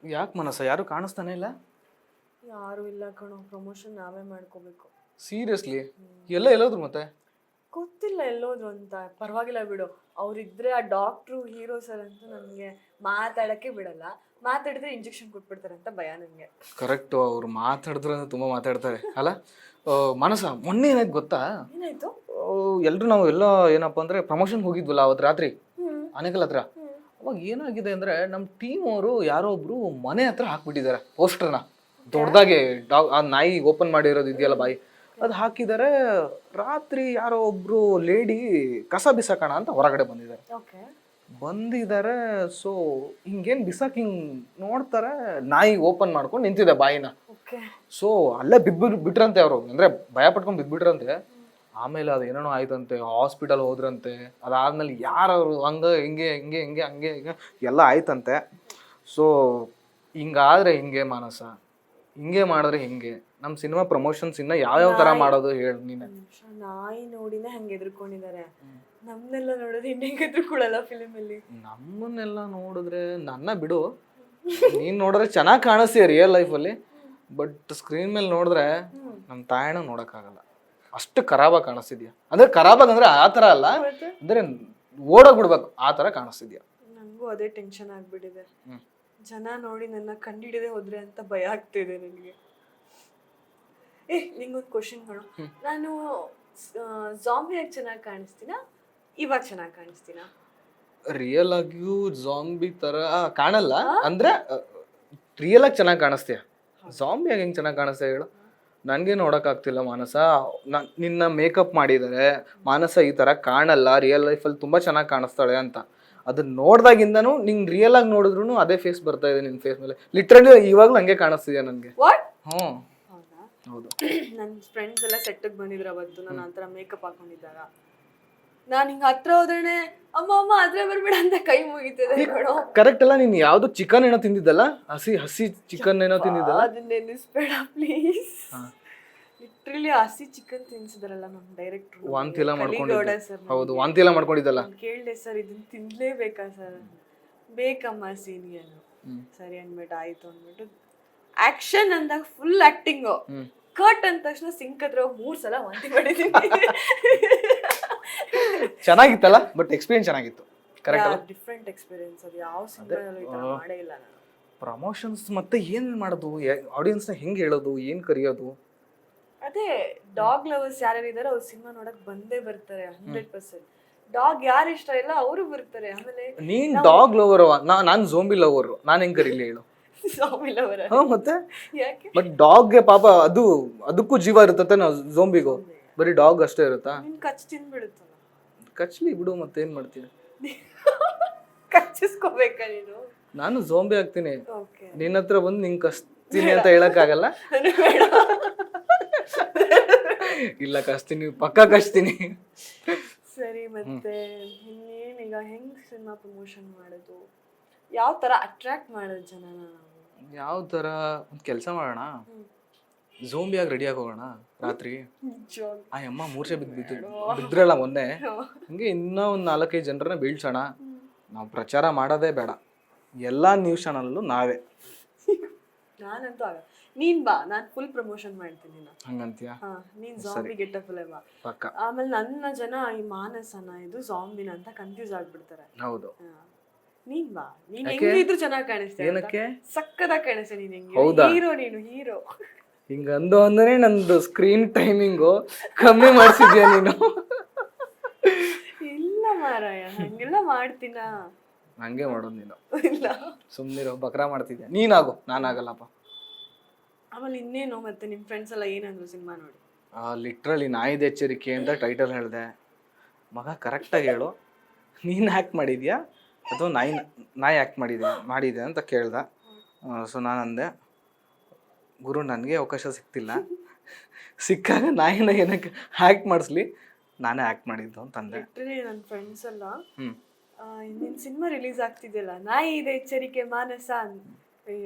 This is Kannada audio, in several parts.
ಯಾಕೆ ಮನಸ್ಸ ಯಾರು ಕಾಣಿಸ್ತಾನೆ ಇಲ್ಲ? ಯಾರು ಇಲ್ಲ ಕಣೋ, ಪ್ರಮೋಷನ್ ನಾವೇ ಮಾಡ್ಕೋಬೇಕು. ಸೀರಿಯಸ್ಲಿ? ಎಲ್ಲ ಎಲ್ಲೋದ್ರು ಮತ್ತೆ? ಗೊತ್ತಿಲ್ಲ ಎಲ್ಲೋದ್ರು ಅಂತ. ಪರವಾಗಿಲ್ಲ ಬಿಡು, ಅವ್ರಿದ್ರೆ ಆ ಡಾಕ್ಟ್ರು ಹೀರೋ ಸರ್ ಅಂತ ನನಗೆ ಮಾತಾಡಕ್ಕೆ ಬಿಡಲ್ಲ. ಮಾತಾಡಿದ್ರೆ ಇಂಜೆಕ್ಷನ್ ಕೊಟ್ಬಿಡ್ತಾರೆ ಅಂತ ಭಯ ನನಗೆ. ಕರೆಕ್ಟು, ಅವ್ರು ಮಾತಾಡಿದ್ರು ಅಂದ್ರೆ ತುಂಬ ಮಾತಾಡ್ತಾರೆ ಅಲ್ಲ. ಮನಸ್ಸ ಮೊನ್ನೆ ಏನಾಯ್ತು ಗೊತ್ತಾ? ಏನಾಯ್ತು? ಎಲ್ರು ನಾವು ಎಲ್ಲ ಏನಪ್ಪ ಅಂದ್ರೆ ಪ್ರಮೋಷನ್ಗೆ ಹೋಗಿದ್ವಲ್ಲ ಅವತ್ತು ರಾತ್ರಿ ಆನೆಕಲ್ ಹತ್ರ. ಅವಾಗ ಏನಾಗಿದೆ ಅಂದ್ರೆ ನಮ್ಮ ಟೀಮ್ ಅವರು ಯಾರೋ ಒಬ್ರು ಮನೆ ಹತ್ರ ಹಾಕ್ಬಿಟ್ಟಿದ್ದಾರೆ ಪೋಸ್ಟರ್ನ ದೊಡ್ಡದಾಗೆ. ಆ ನಾಯಿ ಓಪನ್ ಮಾಡಿರೋದು ಇದೆಯಲ್ಲ ಬಾಯಿ, ಅದು ಹಾಕಿದ್ದಾರೆ. ರಾತ್ರಿ ಯಾರೋ ಒಬ್ರು ಲೇಡಿ ಕಸ ಬಿಸಾಕೋಣ ಅಂತ ಹೊರಗಡೆ ಬಂದಿದ್ದಾರೆ. ಓಕೆ. ಬಂದಿದ್ದಾರೆ. ಸೊ ಹಿಂಗೇನು ಬಿಸಾಕ್ ಹಿಂಗ್ ನೋಡ್ತಾರೆ, ನಾಯಿ ಓಪನ್ ಮಾಡ್ಕೊಂಡು ನಿಂತಿದೆ ಬಾಯಿನ. ಓಕೆ. ಸೊ ಅಲ್ಲೇ ಬಿಟ್ರಂತೆ ಅವರು, ಅಂದ್ರೆ ಭಯ ಪಟ್ಕೊಂಡು ಬಿದ್ಬಿಟ್ರಂತೆ. ಆಮೇಲೆ ಅದು ಏನೇನೋ ಆಯ್ತಂತೆ, ಹಾಸ್ಪಿಟಲ್ ಹೋದ್ರಂತೆ. ಅದಾದ್ಮೇಲೆ ಯಾರು ಹಂಗ ಹಿಂಗೆ ಹಿಂಗೆ ಹಿಂಗೆ ಹಂಗೆ ಹಿಂಗೆ ಎಲ್ಲ ಆಯ್ತಂತೆ. ಸೊ ಹಿಂಗಾದ್ರೆ ಹಿಂಗೆ ಮಾನಸ, ಹಿಂಗೆ ಮಾಡಿದ್ರೆ ಹಿಂಗೆ ನಮ್ಮ ಸಿನಿಮಾ ಪ್ರಮೋಷನ್ಸ್ ಇನ್ನ ಯಾವ್ಯಾವ ತರ ಮಾಡೋದು ಹೇಳು ನೀನೆ. ನಾಯಿ ನೋಡಿನೇ ಹಂಗೆ ಎದ್ರುಕೊಂಡಿದ್ದಾರೆ. ನಮ್ನೆಲ್ಲ ನೋಡಿದ್ರೆ ಇನ್ನು ಹೆಂಗೆ ಎದ್ರುಕೊಳ್ಳಲ್ಲ ಫಿಲಿಮ್ ಅಲ್ಲಿ. ನಮ್ಮನ್ನೆಲ್ಲ ನೋಡಿದ್ರೆ ನನ್ನ ಬಿಡು, ನೀನ್ ನೋಡಿದ್ರೆ ಚೆನ್ನಾಗಿ ಕಾಣಿಸ್ತೀಯ ರಿಯಲ್ ಲೈಫಲ್ಲಿ. ಬಟ್ ಸ್ಕ್ರೀನ್ ಮೇಲೆ ನೋಡಿದ್ರೆ ನಮ್ಮ ತಾಯಣ್ಣ ನೋಡಕ್ಕಾಗಲ್ಲ, ಅಷ್ಟು ಖರಾಬಾಗಿ ಕಾಣಿಸ್ತಿದ್ಯಾ. ಅಂದ್ರೆ ಖರಾಬಾಗಿ ಅಂದ್ರೆ ಆ ಥರ ಅಲ್ಲ, ಅಂದ್ರೆ ಓಡೋಗ್ಬಿಡ್ಬೇಕು ಆ ಥರ ಕಾಣಿಸ್ತಿದ್ಯಾ. ನನಗೂ ಅದೇ ಟೆನ್ಷನ್ ಆಗ್ಬಿಟ್ಟಿದೆ. ಜನ ನೋಡಿ ನನ್ನ ಕಂಡಿಡಿದೇ ಹೋದ್ರೆ ಅಂತ ಭಯ ಆಗ್ತಿದೆ ನನಗೆ. ನಿಂಗೊಂದು ಕ್ವಶನ್ ಮಾಡು, ನಾನು ಜಾಂಬಿಯಾಗಿ ಚೆನ್ನಾಗಿ ಕಾಣಿಸ್ತೀನ, ಇವಾಗ ಚೆನ್ನಾಗಿ ಕಾಣಿಸ್ತೀನ? ರಿಯಲ್ ಆಗಿಯೂ ಜಾಂಬಿ ತರ ಕಾಣಲ್ಲ, ಅಂದ್ರೆ ರಿಯಲ್ ಆಗಿ ಚೆನ್ನಾಗಿ ಕಾಣಿಸ್ತೀಯ. ಜಾಂಬಿಯಾಗಿ ಹೆಂಗ್ ಚೆನ್ನಾಗಿ ಕಾಣಿಸ್ತೀಯ ಹೇಳು? ನನಗೆ ನೋಡೋಕ್ಕಾಗ್ತಿಲ್ಲ ಮಾನಸ. ನಿನ್ನ ಮೇಕಪ್ ಮಾಡಿದ್ದಾರೆ, ಮಾನಸ ಈ ಥರ ಕಾಣಲ್ಲ, ರಿಯಲ್ ಲೈಫಲ್ಲಿ ತುಂಬ ಚೆನ್ನಾಗಿ ಕಾಣಿಸ್ತಾಳೆ ಅಂತ. ಅದನ್ನ ನೋಡ್ದಾಗಿಂದನೂ ನಿಂಗೆ ರಿಯಲ್ ಆಗಿ ನೋಡಿದ್ರು ಅದೇ ಫೇಸ್ ಬರ್ತಾ ಇದೆ ನಿನ್ನ ಫೇಸ್ ಮೇಲೆ. ಲಿಟ್ರಲಿ ಇವಾಗಲೂ ಹಂಗೆ ಕಾಣಿಸ್ತಿದ್ಯಾ ನನಗೆ. ಹ್ಞೂ ಹೌದು. ನನ್ನ ಫ್ರೆಂಡ್ಸ್ ಎಲ್ಲ ಸೆಟ್ಟಿಗೆ ಬಂದಿದ್ರು ಅವತ್ತು, ನಾನು ಆ ಥರ ಮೇಕಪ್ ಹಾಕೊಂಡಿದ್ದಾಗ. ನಾನು ಹಿಂಗೆ ಹತ್ರ ಹೋದ್ರೆ ಅಮ್ಮ ಅಮ್ಮ ಅದ್ರ ಬರ್ಬೇಡ ಅಂತ ಕೈ ಮುಗಿತಿದೆ. ಕರೆಕ್ಟ್ ಅಲ್ಲ? ನೀನು ಯಾವ್ದು ಚಿಕನ್ ಏನೋ ತಿಂದಿದ್ದಲ್ಲ, ಹಸಿ ಚಿಕನ್ ಏನೋ ತಿಂದಿದ್ದಲ್ಲ, ಅದನ್ನ ನೆನೆಸ್ಬೇಡ ಪ್ಲೀಸ್. ಲಿಟ್ರಲಿ ಹಸಿ ಚಿಕನ್ ತಿನ್ಸಿದಾರಲ್ಲ ನಮ್ಮ ಡೈರೆಕ್ಟ್ರು, ವಾಂತಿ ಎಲ್ಲ ಮಾಡ್ಕೊಂಡಿದ್ದೆ. ಹೌದು, ವಾಂತಿ ಎಲ್ಲ ಮಾಡ್ಕೊಂಡಿದ್ದಲ್ಲ. ಕೇಳಿದೆ ಸರ್ ಇದನ್ನ ತಿನ್ಲೇಬೇಕಾ ಸರ್? ಬೇಕಮ್ಮ ಸೀನಿಯರ್. ಸರಿ ಅಂದ್ಬಿಟ್ಟು ಆಯ್ತು ಅಂದ್ಬಿಟ್ಟು ಆಕ್ಷನ್ ಅಂದಾಗ ಫುಲ್ ಆಕ್ಟಿಂಗು. ಕಟ್ ಅಂದ ತಕ್ಷಣ ಸಿಂಕ್ ಹತ್ರ 3 ಸಲ ವಾಂತಿ ಮಾಡಿದ್ದೀನಿ. ಚೆನ್ನಾಗಿತ್ತಲ್ಲ, ಬಟ್ ಎಕ್ಸ್ಪೀರಿಯನ್ಸ್ ಚೆನ್ನಾಗಿತ್ತು. ಕರೆಕ್ಟ್ ಅಲ್ಲ? Different experience. ಅದು ಯಾವ ಸಿನಿಮಾದಲ್ಲೂ ಈ ಥರ ಮಾಡೇ ಇಲ್ಲ ನಾನು. ಪ್ರಮೋಷನ್ಸ್ ಮತ್ತೆ ಏನ್ ಮಾಡೋದು, ಆಡಿಯನ್ಸ್ನ ಹೆಂಗೆ ಹೇಳೋದು, ಏನ್ ಕರೆಯೋದು? ಅದೇ ಡಾಗ್ ಲವರ್ಸ್ ಯಾರ್ಯಾರು ಇದಾರೆ ಅವ್ರು ಸಿನಿಮಾ ನೋಡಕ್ ಬಂದೇ ಬರ್ತಾರೆ 100%. ಡಾಗ್ ಯಾರು ಇಷ್ಟ ಇಲ್ಲ ಅವರು ಬರ್ತಾರೆ. ಆಮೇಲೆ ನೀನ್ ಡಾಗ್ ಲವರ್, ನಾನ್ ಝೋಂಬಿ ಲವರ್, ನಾನ್ ಹೆಂಗ್ ಕರೀಲಿ ಹೇಳು? ಝೋಂಬಿ ಲವರ್ ಮತ್ತೆ ಯಾಕೆ? ಬಟ್ ಡಾಗ್ಗೆ ಪಾಪ ಅದಕ್ಕೂ ಜೀವ ಇರುತ್ತತ್ತೆ, ನಾವು ಝೋಂಬಿಗೂ ಬರೀ ಡಾಗ್ ಅಷ್ಟೇ ಇರುತ್ತಾ? ನಿನ್ ಕಚ್ ತಿನ್ಬಿಡುತ್ತಲ್ಲ. ಕಚ್ಲಿ ಬಿಡು, ಮತ್ತೆ ಏನ್ ಮಾಡ್ತೀಯ? ಕಚ್ಚಿಸ್ಕೋಬೇಕಾ ನೀನು? ನಾನು ಝೋಂಬಿ ಆಗ್ತೀನಿ, ಓಕೆ. ನಿನ್ನ ಹತ್ರ ಬಂದು ನಿಂಗೆ ಕಚ್ತೀನಿ ಅಂತ ಹೇಳಕ್ ಆಗಲ್ಲ. ಇಲ್ಲ, ಕಚ್ತೀನಿ, ಪಕ್ಕ ಕಚ್ತೀನಿ. ಸರಿ, ಮತ್ತೆ ಇನ್ನೇನೀಗ ಹೆಂಗ್ ಸಿನಿಮಾ ಪ್ರಮೋಷನ್ ಮಾಡೋದು? ಯಾವ ತರ ಅಟ್ರಾಕ್ಟ್ ಮಾಡೋದು ಜನನ ನಾವು? ಯಾವ ತರ ಒಂದು ಕೆಲಸ ಮಾಡೋಣ, ಝೋಂಬಿಯಾಗಿ ರೆಡಿ ಆಗೋಣ ರಾತ್ರಿ. ಆ ಅಮ್ಮ ಮೂರ್ಛೆ ಬಿದ್ರಲ್ಲ ಮೊನ್ನೆ, ಹಂಗೆ ಇನ್ನೂ ಒಂದು 4-5 ಜನರನ್ನ ಬೀಳ್ಸೋಣ. ನಾವು ಪ್ರಚಾರ ಮಾಡೋದೇ ಬೇಡ, ಎಲ್ಲಾ ನ್ಯೂಸ್ ಚಾನಲ್ಲೂ ನಾವೇ. ನಾನಂತೂ ಆಗ ನೀನ್ ಬಾ, ನಾನ್ ಫುಲ್ ಪ್ರಮೋಷನ್ ಮಾಡ್ತೀನಿ. ಹಂಗಂತೀಯ? ನೀನ್ ಝಾಂಬಿ ಗೆಟಪ್ ಅಲ್ಲೇ ಬಾ. ಪಕ್ಕ. ಆಮೇಲೆ ನನ್ನ ಜನ ಈ ಮಾನಸನ ಇದು ಝಾಂಬಿನ ಅಂತ ಕನ್ಫ್ಯೂಸ್ ಆಗ್ಬಿಡ್ತಾರೆ. ಹೌದು. ನೀನ್ ಬಾ, ನೀನ್ ಹೆಂಗಿದ್ರು ಚೆನ್ನಾಗಿ ಕಾಣಿಸ್ತೀಯ. ಏನಕ್ಕೆ? ಸಕ್ಕದಾಗಿ ಕಾಣಿಸ್ತೀಯ ನೀನ್. ಹೆಂಗೆ ಹೀರೋ, ನೀನು ಹೀರೋ. ಹಿಂಗಂದು ಅಂದ್ರೆ ನಂದು ಸ್ಕ್ರೀನ್ ಟೈಮಿಂಗು ಕಮ್ಮಿ ಮಾಡಿಸಿದ್ಯಾ ನೀನು? ಇಲ್ಲ ಮಾರಾಯ, ಹಂಗೆಲ್ಲ ಮಾಡ್ತೀನ? ಹಂಗೆ ಮಾಡೋದು ನೀನು. ಇಲ್ಲ, ಸುಮ್ಮನಿರೋ, ಬಕ್ರಾ ಮಾಡ್ತಿದ್ಯಾ. ನೀನಾಗು, ನಾನಾಗಲ್ಲಪ್ಪ. ಆಮೇಲೆ ಇನ್ನೇನು ಮತ್ತೆ ನಿಮ್ ಫ್ರೆಂಡ್ಸ್ ಎಲ್ಲ ಏನಂದ್ರು ಸಿನಿಮಾ ನೋಡಿ? ಲಿಟ್ರಲಿ ನಾಯಿದ ಎಚ್ಚರಿಕೆ ಅಂತ ಟೈಟಲ್ ಹೇಳಿದೆ. ಮಗ ಕರೆಕ್ಟಾಗಿ ಹೇಳು, ನೀನು ಆ್ಯಕ್ಟ್ ಮಾಡಿದ್ಯಾ ಅಥವಾ ನಾಯಿ ಆ್ಯಕ್ಟ್ ಮಾಡಿದೆ ಅಂತ ಕೇಳ್ದೆ. ಸೊ ನಾನು ಅಂದೆ, ಗುರು ನನಗೆ ಅವಕಾಶ ಸಿಗ್ತಿಲ್ಲ, ಸಿಕ್ಕಾಗ ನಾಯಿನ ಏನಕ್ಕೆ ಆ್ಯಕ್ಟ್ ಮಾಡಿಸ್ಲಿ, ನಾನೇ ಆ್ಯಕ್ಟ್ ಮಾಡಿದ್ದು ಅಂತಂದೆ. ನನ್ನ ಫ್ರೆಂಡ್ಸ್ ಎಲ್ಲ ನಿನ್ನ ಸಿನಿಮಾ ರಿಲೀಸ್ ಆಗ್ತಿದೆಯಲ್ಲ, ನಾಯಿ ಇದೆ ಎಚ್ಚರಿಕೆ ಮಾನಸ,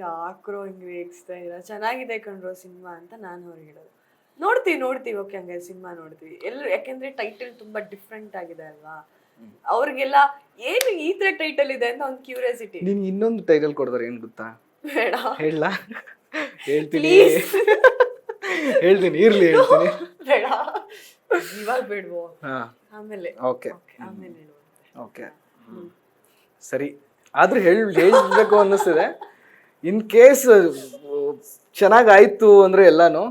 ಯಾಕ್ರೋ ಹಿಂಗೆ ರೇಗಿಸ್ತಾ ಇಲ್ಲ, ಚೆನ್ನಾಗಿದೆ ಕಣ್ರೋ ಸಿನಿಮಾ ಅಂತ ನಾನು ಅವ್ರಿಗೆ ಹೇಳೋದು. ನೋಡ್ತೀವಿ ಓಕೆ, ಹಂಗೆ ಸಿನಿಮಾ ನೋಡ್ತೀವಿ ಎಲ್ಲರೂ, ಯಾಕೆಂದ್ರೆ ಟೈಟಲ್ ತುಂಬಾ ಡಿಫ್ರೆಂಟ್ ಆಗಿದೆ ಅಲ್ವಾ. ಅವ್ರಿಗೆಲ್ಲ ಏನು ಈ ತರ ಟೈಟಲ್ ಇದೆ ಅಂತ ಒಂದು ಕ್ಯೂರಿಯಾಸಿಟಿ. ನೀನು ಇನ್ನೊಂದು ಟೈಟಲ್ ಕೊಡ್ತಾರೆ, ಏನು ಗೊತ್ತಾ? ಬೇಡ ಹೇಳ ಹೇಳ್ತೀನಿ Please. ಹೇಳ್ತೀನಿ ಇರ್ಲಿ ಹೇಳ್ತೀನಿ. ಬೇಡ ಇವಾಗ ಬೇಡವೋ ಹಾ ಆಮೇಲೆ ಓಕೆ ಆಮೇಲೆ ಹೇಳುವಂತೆ. ಓಕೆ ಸರಿ ಆದ್ರೆ ಹೇಳ್ಬೇಕು ಅನ್ನಿಸ್ತಿದೆ. ಇನ್ ಕೇಸ್ ಚೆನ್ನಾಗಾಯ್ತು ಅಂದ್ರೆ ಎಲ್ಲಾನು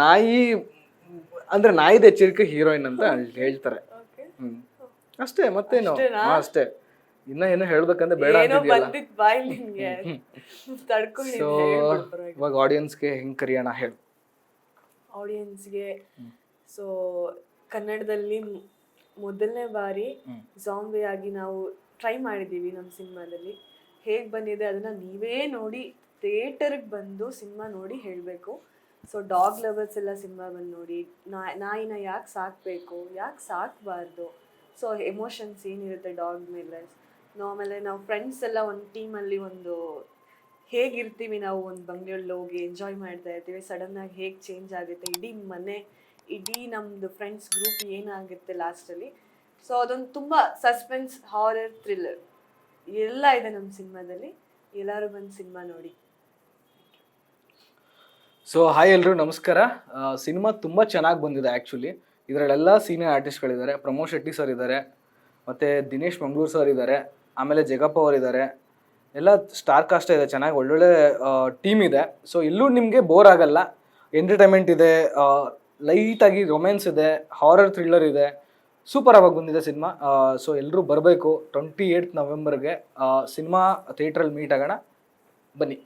ನಾಯಿ ಅಂದ್ರೆ ನಾಯಿದ ಎಚ್ಚರಿಕೆ ಹೀರೋಯಿನ್ ಅಂತ ಹೇಳ್ತಾರೆ. Okay. ಅಷ್ಟೇ ಮತ್ತೇನು. ಅಷ್ಟೇನಾ? ಅಷ್ಟೇ. ಇನ್ನ ಏನೋ ಹೇಳ್ಬೇಕಂದ್ರೆ ಬೇಡ ಏನೋ ಅಂತಿದ್ಯಲ್ಲ. ಬಂದಿದ್ ಬಾಯ್ ನಿನ್ಗೆ ತಡ್ಕೊಂಡಿದ್ದೆ ಸೊ ಹೇಳ್ಬಿಡು ಪರವಾಗಿಲ್ಲ. ಇವಾಗ ಆಡಿಯನ್ಸ್ಗೆ ಹೆಂಗ್ ಕರಿಯೋಣ ಹೇಳು. ಆಡಿಯನ್ಸ್ಗೆ ಸೊ ಕನ್ನಡದಲ್ಲಿ ಮೊದಲನೇ ಬಾರಿ ಜಾಂಬಿ ಆಗಿ ನಾವು ಟ್ರೈ ಮಾಡಿದ್ದೀವಿ ನಮ್ಮ ಸಿನಿಮಾದಲ್ಲಿ. ಹೇಗೆ ಬಂದಿದೆ ಅದನ್ನ ನೀವೇ ನೋಡಿ ಥಿಯೇಟರ್ಗೆ ಬಂದು ಸಿನಿಮಾ ನೋಡಿ ಹೇಳಬೇಕು. ಸೊ ಡಾಗ್ ಲವರ್ಸ್ ಎಲ್ಲ ಸಿನಿಮಾ ಬಂದು ನೋಡಿ ನಾಯಿನ ಯಾಕೆ ಸಾಕಬೇಕು, ಯಾಕೆ ಸಾಕಬಾರ್ದು, ಸೊ ಎಮೋಷನ್ಸ್ ಏನಿರುತ್ತೆ ಡಾಗ್ ಮೇಲೆ. ಆಮೇಲೆ ನಾವು ಫ್ರೆಂಡ್ಸ್ ಎಲ್ಲ ಒಂದು ಟೀಮಲ್ಲಿ ಒಂದು ಹೇಗಿರ್ತೀವಿ ನಾವು ಒಂದು ಬಂಗ್ಲೆಯಲ್ಲಿ ಹೋಗಿ ಎಂಜಾಯ್ ಮಾಡ್ತಾ ಇರ್ತೀವಿ, ಸಡನ್ನಾಗಿ ಹೇಗೆ ಚೇಂಜ್ ಆಗುತ್ತೆ ಇಡೀ ಮನೆ, ಇಡೀ ನಮ್ಮದು ಫ್ರೆಂಡ್ಸ್ ಗ್ರೂಪ್ ಏನಾಗುತ್ತೆ ಲಾಸ್ಟಲ್ಲಿ. ಸೊ ಅದೊಂದು ತುಂಬ ಸಸ್ಪೆನ್ಸ್ ಹಾರರ್ ಥ್ರಿಲ್ಲರ್ ಎಲ್ಲ ಇದೆ ನಮ್ಮ ಸಿನಿಮಾದಲ್ಲಿ. ಎಲ್ಲರೂ ಬಂದು ಸಿನಿಮಾ ನೋಡಿ. ಸೊ ಹಾಯ್ ಎಲ್ರು ನಮಸ್ಕಾರ. ಸಿನಿಮಾ ತುಂಬ ಚೆನ್ನಾಗಿ ಬಂದಿದೆ ಆ್ಯಕ್ಚುಲಿ. ಇದರಲ್ಲೆಲ್ಲ ಸೀನಿಯರ್ ಆರ್ಟಿಸ್ಟ್ಗಳಿದ್ದಾರೆ. ಪ್ರಮೋದ್ ಶೆಟ್ಟಿ ಸರ್ ಇದ್ದಾರೆ, ಮತ್ತು ದಿನೇಶ್ ಮಂಗಳೂರು ಸರ್ ಇದ್ದಾರೆ, ಆಮೇಲೆ ಜಗಪ್ಪ ಅವರು ಇದ್ದಾರೆ. ಎಲ್ಲ ಸ್ಟಾರ್ ಕಾಸ್ಟ್ ಇದೆ, ಚೆನ್ನಾಗಿ ಒಳ್ಳೊಳ್ಳೆ ಟೀಮ್ ಇದೆ. ಸೊ ಇಲ್ಲೂ ನಿಮಗೆ ಬೋರ್ ಆಗಲ್ಲ. ಎಂಟರ್ಟೈನ್ಮೆಂಟ್ ಇದೆ, ಲೈಟಾಗಿ ರೊಮ್ಯಾನ್ಸ್ ಇದೆ, ಹಾರರ್ ಥ್ರಿಲ್ಲರ್ ಇದೆ. ಸೂಪರ್ ಆಗಿ ಬಂದಿದೆ ಸಿನಿಮಾ. ಸೊ ಎಲ್ಲರೂ ಬರಬೇಕು 28 ನವೆಂಬರ್ಗೆ ಸಿನಿಮಾ ಥಿಯೇಟ್ರಲ್ಲಿ ಮೀಟ್ ಆಗೋಣ. ಬನ್ನಿ.